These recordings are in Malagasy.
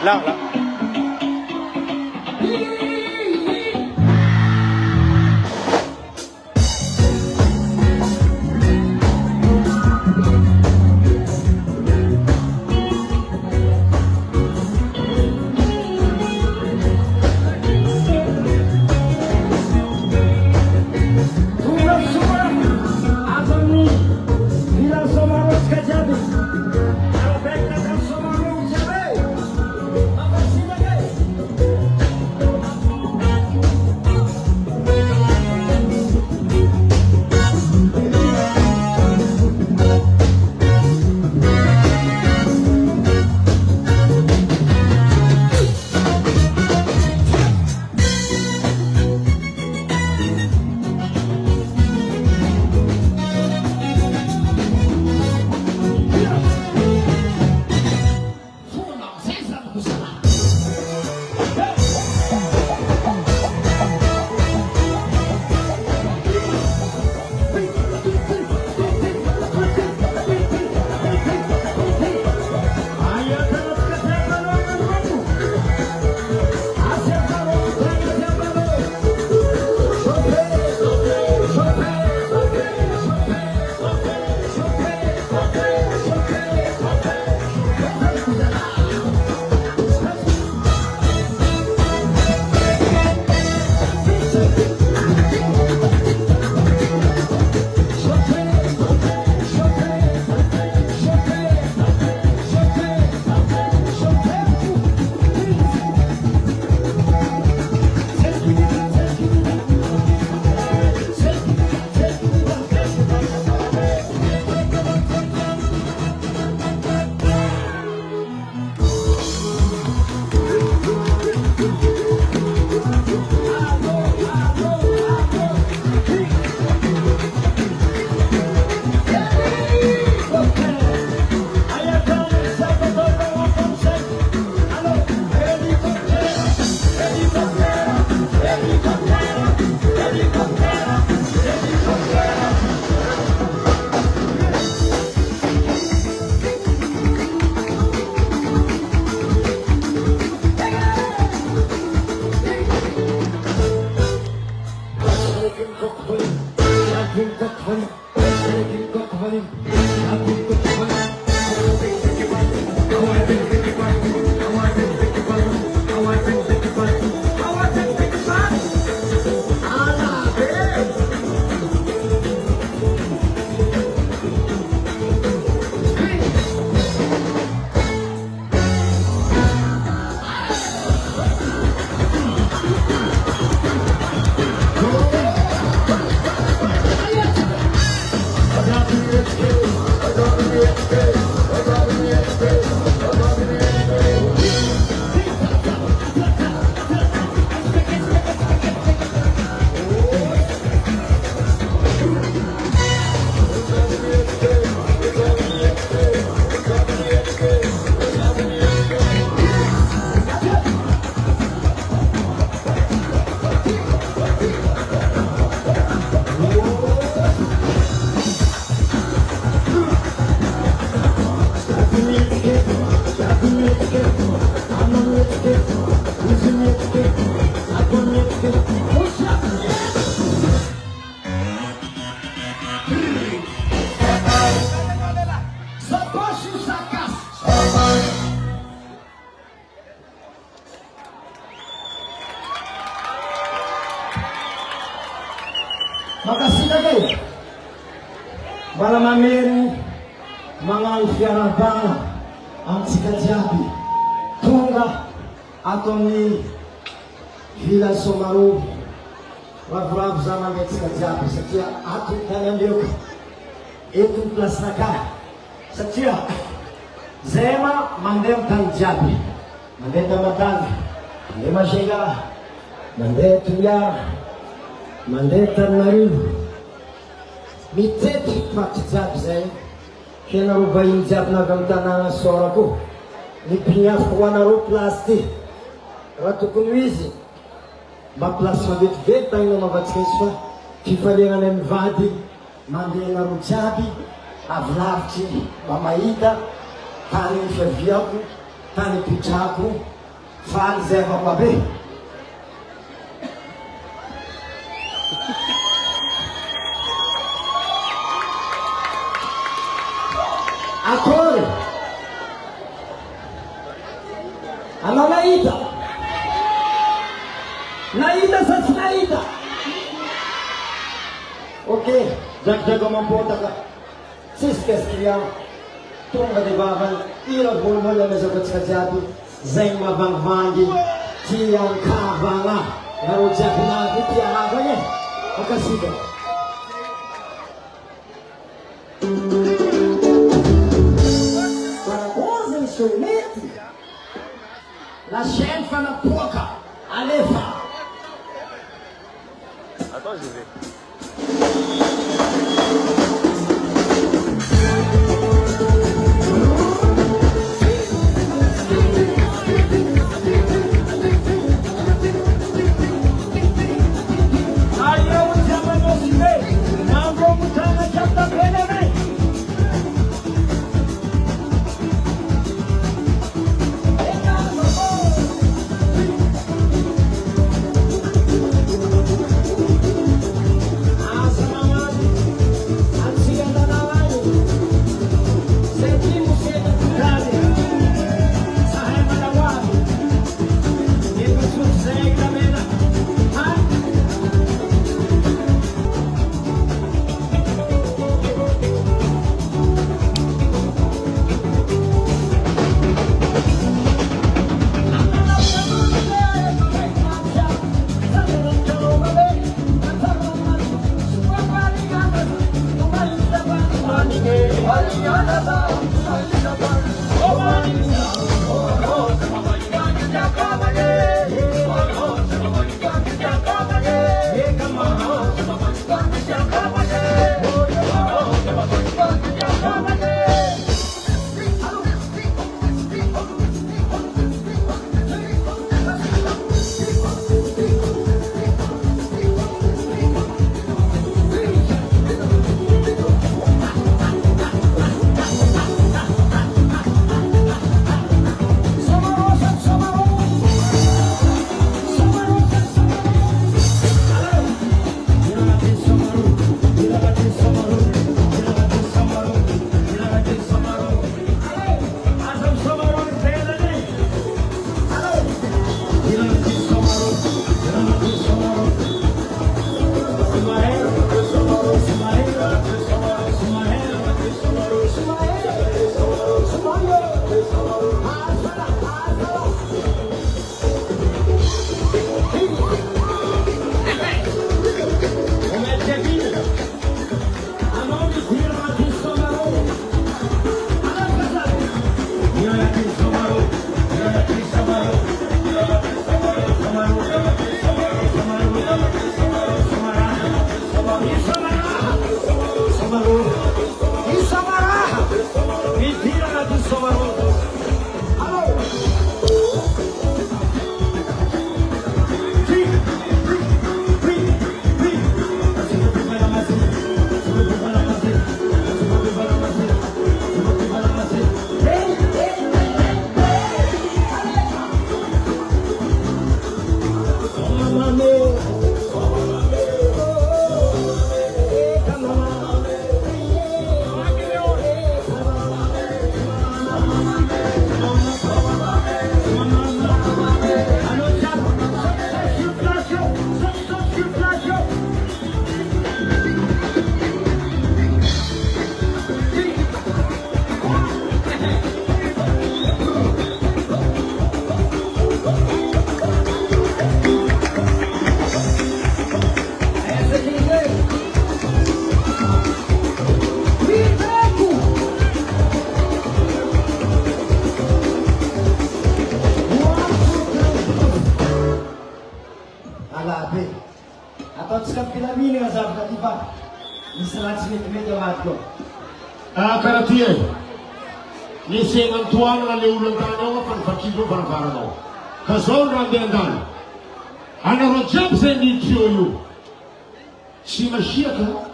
Là, là. Makasih kayo. Para mamery magnano fiaravana amintsika jiaby tonga ato amin'ny village Somaro. Ravoravo za mandeha tsika jiaby satria ato tany aleoko eto ny place naka satria zay mandeha amin'ny tany jiaby, mandeha Tamatanga, mandeha Majunga, mandeha Toliara, mandeha Tananarivo, mitety paty jiaby zay fianareo vahiny jiaby navy amin'ny tanàna Sora koa nimpiniafiko ho anareo place ty. Raha tokony ho izy mba place mavetivety tany nanaovantsika izy fa fifaliagnany amin'ny vady mandeha anareo jiaby avy lavitry mba mahita tany fiaviako, tany ipitrako faly zay avako aby. Akory anao nahita sa tsy nahita? Okey, drakidraky mampotaka tsisy gaskiria tonga de vavany ira voalohany amezako atsika jiaby zay mavangivangy tia ankavagna nareo jiaby navy tia havagny e akasika. Paragosa ny somety la chaîne fanapoaka alefa. Attends, je vais. Karatie, ni sengan tuan na leulang tanau pan fakido pan farano. Kazon randendan. Ana rojab sendi tioyu. Si mashiaka,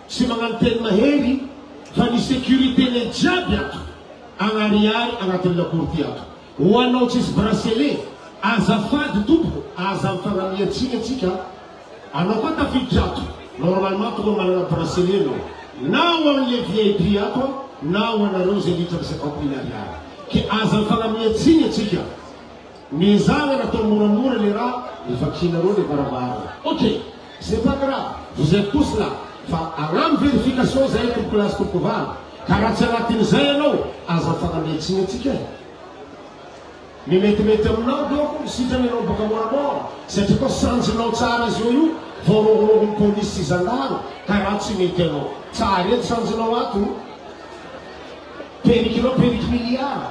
si manganten maheri, fani security ne jabiat. Ang ariari ang atin la kurtiat. One notice brasile, azafady tompo aza mifagnamiantsika atsika anao koa tafiditra ato normalement tonga manana bracelet anao na ho amin'le VIP ato na ho anareo zay litra 50 000 ariary ke aza mifagnamiantsiny atsika mizana natao moramora le raha ivakinareo le varavara. Ok, c'est pas grave, vous êtes tous là fa agnano vérification zay pour place kokovaly ka raha tsy anatin'izay anao aza mifagnamiantsiny atsika ny metimety aminao doko sitrany anao boka moramora satria koa sanjinao tsara azy io vaorogorogony polisy sy zandaro ka raha tsy mety anao tsara ety sanjinao ato perikinao periky milliard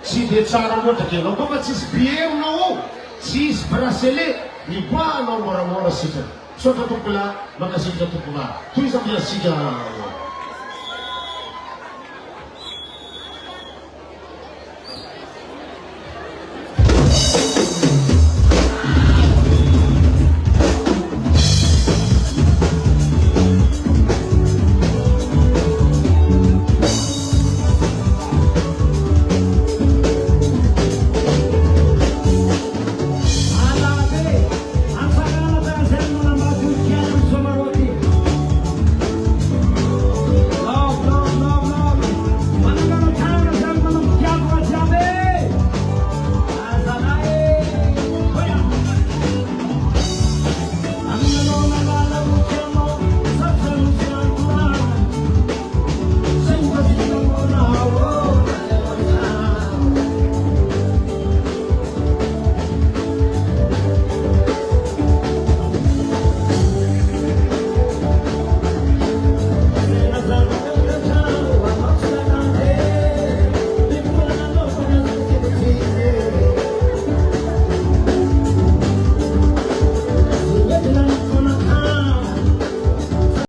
tsy de tsara loatra ke anao koa fa tsisy billet aminao ao tsisy bracelet miboahanao moramora sitrany sotra tompo la makasitra tompo va toy izy ambiasika